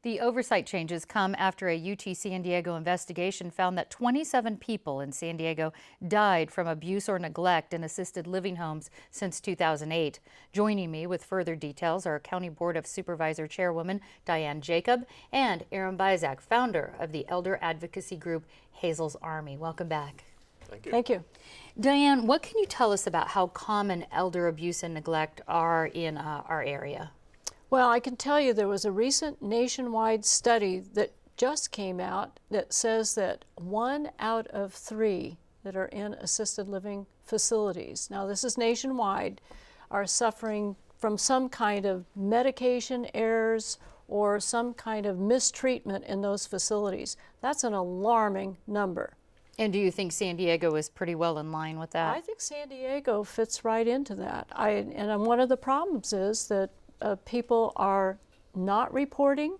The oversight changes come after a UT San Diego investigation found that 27 people in San Diego died from abuse or neglect in assisted living homes since 2008. Joining me with further details are County Board of Supervisor Chairwoman Diane Jacob and Aaron Bizak, founder of the elder advocacy group Hazel's Army. Welcome back. Thank you. Thank you. Diane, what can you tell us about how common elder abuse and neglect are in our area? Well, I can tell you there was a recent nationwide study that just came out that says that 1 out of 3 that are in assisted living facilities, now this is nationwide, are suffering from some kind of medication errors or some kind of mistreatment in those facilities. That's an alarming number. And do you think San Diego is pretty well in line with that? I think San Diego fits right into that. And one of the problems is that people are not reporting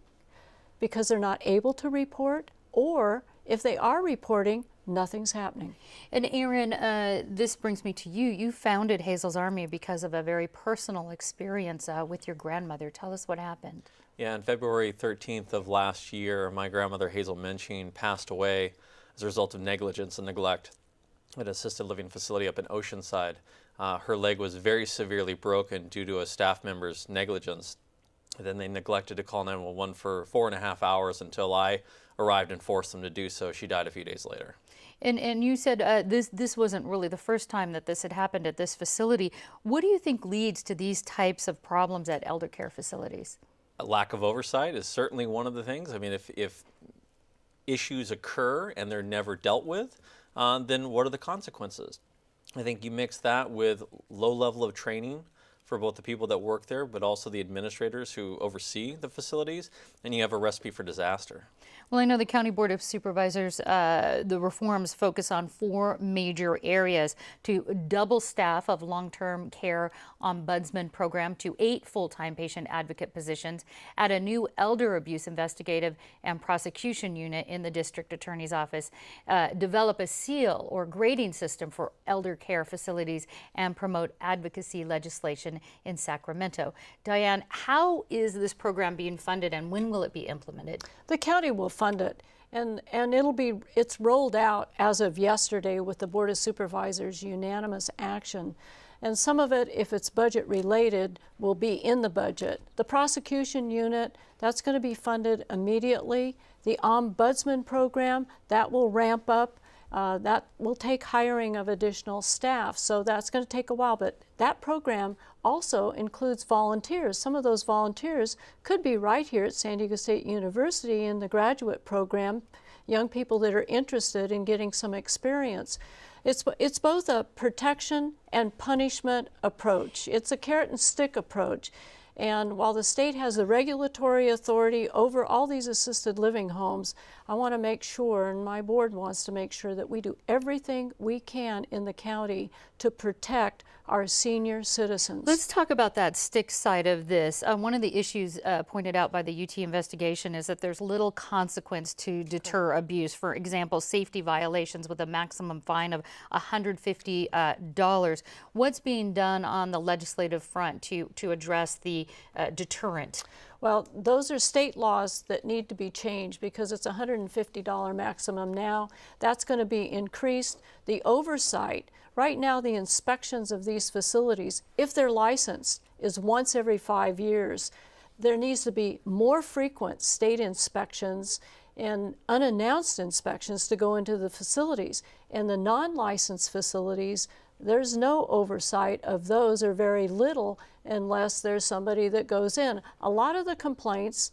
because they're not able to report, or if they are reporting, nothing's happening. And Aaron, this brings me to you. You founded Hazel's Army because of a very personal experience with your grandmother. Tell us what happened. Yeah, on February 13th of last year, my grandmother Hazel Menching passed away as a result of negligence and neglect at an assisted living facility up in Oceanside. Her leg was very severely broken due to a staff member's negligence. Then they neglected to call 911 for 4.5 hours until I arrived and forced them to do so. She died a few days later. And you said this wasn't really the first time that this had happened at this facility. What do you think leads to these types of problems at elder care facilities? A lack of oversight is certainly one of the things. I mean, if issues occur and they're never dealt with, then what are the consequences? I think you mix that with low level of training for both the people that work there, but also the administrators who oversee the facilities, and you have a recipe for disaster. Well, I know the County Board of Supervisors, the reforms focus on 4 major areas: to double staff of long-term care ombudsman program to 8 full-time patient advocate positions, add a new elder abuse investigative and prosecution unit in the district attorney's office, develop a seal or grading system for elder care facilities, and promote advocacy legislation in Sacramento. Diane, how is this program being funded and when will it be implemented? The county will fund it, and it's rolled out as of yesterday with the Board of Supervisors unanimous action. And some of it, if it's budget related, will be in the budget. The prosecution unit, that's going to be funded immediately. The ombudsman program, that will ramp up. That will take hiring of additional staff, so that's going to take a while, but that program also includes volunteers. Some of those volunteers could be right here at San Diego State University in the graduate program, young people that are interested in getting some experience. It's both a protection and punishment approach. It's a carrot and stick approach. And while the state has the regulatory authority over all these assisted living homes, I want to make sure, and my board wants to make sure, that we do everything we can in the county to protect our senior citizens. Let's talk about that stick side of this. One of the issues pointed out by the UT investigation is that there's little consequence to deter abuse. For example, safety violations with a maximum fine of $150. What's being done on the legislative front to address the deterrent? Well, those are state laws that need to be changed because it's a $150 maximum now. That's going to be increased. The oversight, right now the inspections of these facilities, if they're licensed, is once every 5 years. There needs to be more frequent state inspections and unannounced inspections to go into the facilities. And the non-licensed facilities, there's no oversight of those, or very little, unless there's somebody that goes in. A lot of the complaints,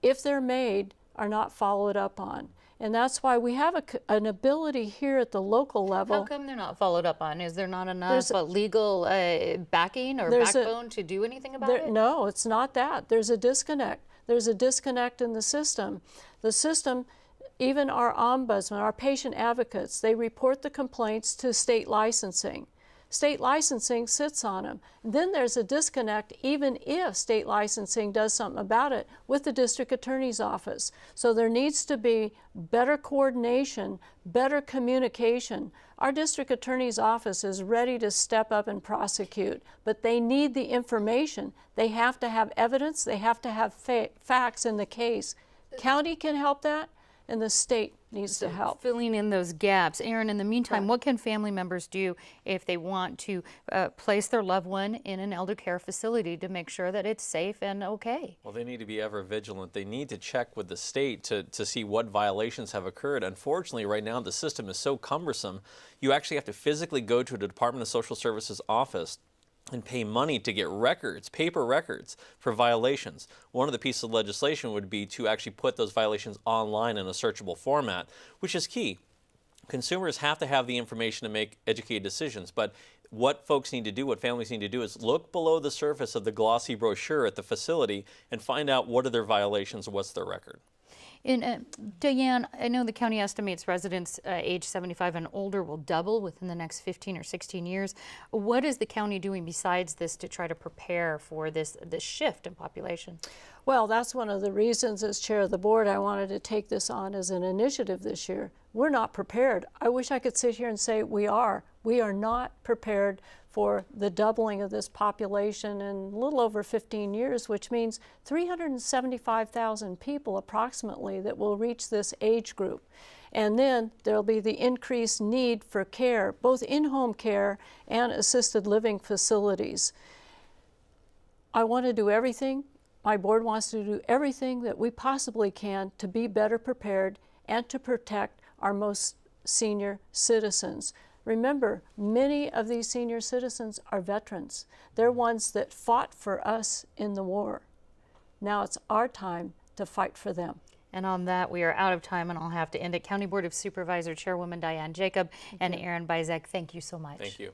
if they're made, are not followed up on. And that's why we have an ability here at the local level. How come they're not followed up on? Is there not enough legal backing or backbone to do anything about it? No, it's not that. There's a disconnect. There's a disconnect in the system. The system, even our ombudsman, our patient advocates, they report the complaints to state licensing. State licensing sits on them. Then there's a disconnect, even if state licensing does something about it, with the district attorney's office. So there needs to be better coordination, better communication. Our district attorney's office is ready to step up and prosecute, but they need the information. They have to have evidence. They have to have facts in the case. County can help that, and the state needs to help. Filling in those gaps. Aaron, in the meantime, what can family members do if they want to place their loved one in an elder care facility to make sure that it's safe and okay? Well, they need to be ever vigilant. They need to check with the state to see what violations have occurred. Unfortunately, right now, the system is so cumbersome, you actually have to physically go to a Department of Social Services office and pay money to get records, paper records, for violations. One of the pieces of legislation would be to actually put those violations online in a searchable format, which is key. Consumers have to have the information to make educated decisions, but what folks need to do, what families need to do, is look below the surface of the glossy brochure at the facility and find out what are their violations and what's their record. And Diane, I know the county estimates residents age 75 and older will double within the next 15 or 16 years. What is the county doing besides this to try to prepare for this shift in population? Well, that's one of the reasons as chair of the board I wanted to take this on as an initiative this year. We're not prepared. I wish I could sit here and say we are. We are not prepared for the doubling of this population in a little over 15 years, which means 375,000 people approximately that will reach this age group. And then there'll be the increased need for care, both in-home care and assisted living facilities. I want to do everything, my board wants to do everything that we possibly can to be better prepared and to protect our most senior citizens. Remember, many of these senior citizens are veterans. They're ones that fought for us in the war. Now it's our time to fight for them. And on that, we are out of time, and I'll have to end it. County Board of Supervisor Chairwoman Diane Jacob and Aaron Bizek, thank you so much. Thank you.